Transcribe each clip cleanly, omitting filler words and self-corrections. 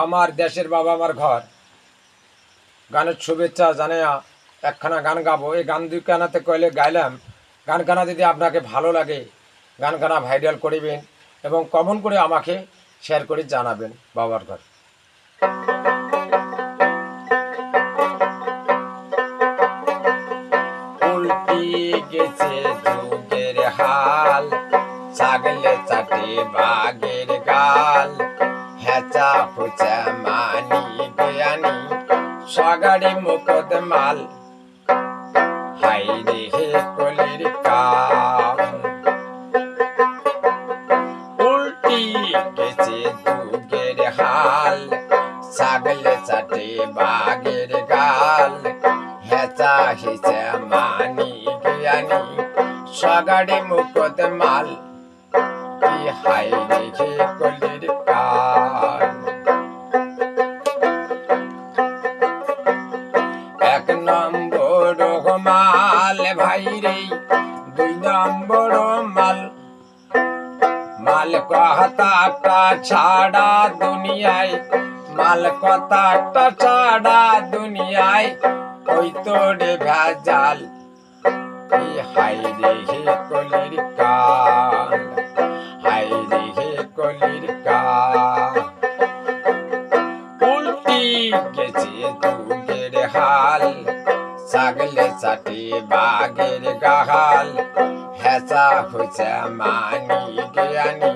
আমার দেশের বাবা আমার ঘর গানের শুভেচ্ছা জানাইয়া একখানা গান গাবো। এই গান দুই কানাতে কইলে গাইলাম। গান গানা যদি আপনাকে ভালো লাগে গান গানা ভাইরাল করিবেন এবং কমেন্ট করে আমাকে শেয়ার করে জানাবেন। বাবার ঘর উল্টি গেছে যুগের হাল, ছাগলে চাটে বাঘের গাল, হেঁচা ফুচা মানি বেয়ানি সগাড়ি মুখদ মাল, হাই রে হে কলির কাম। উল্টি গেছে যুগের হাল, ছাগলে চাটে বাঘের গাল, হেঁচা হিচা মানি বেয়ানি সগাড়ি মুখদ মাল, কি হাই রে হে কলির কাল। এক নম্বর মাল ভাই রে, দুই নম্বর মাল, মাল কথাটা ছাড়া দুনিয়ায়, মাল কথাটা ছাড়া দুনিয়ায় ওই তোরে ভেজাল, কি হাই রে হে কলির কাল, হাই রে হে কলির কাল। উল্টি গেছে যুগের হাল, ছাগলে চাটে বাঘের গাল, হেঁচা হুচা মানি জ্ঞানী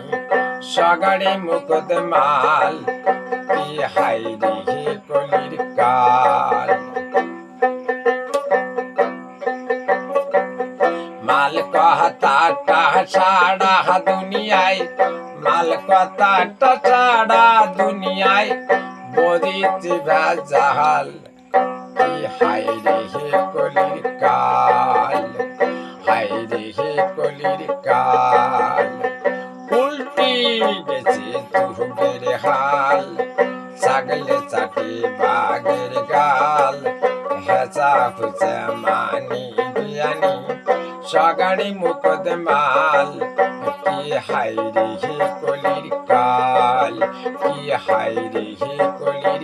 সগাড়ি মুখদ মাল, কি হাই রে হে কলির কাল। মাল কথাটা ছাড়া দুনিয়ায়, মাল কথাটা ছাড়া দুনিয়ায় বদিতে ভেজাল, কি হাই রে হে কলির কাল, হাই রে হে কলির কাল। উল্টি গেছে যুগের হাল, ছাগলে চাটে বাঘের গাল, হেঁচা ফুচা মানি বিয়ানি সগাড়ি মুখদ মাল, কি হাই রে হে কলির কাল, কি হাই রে হে কলির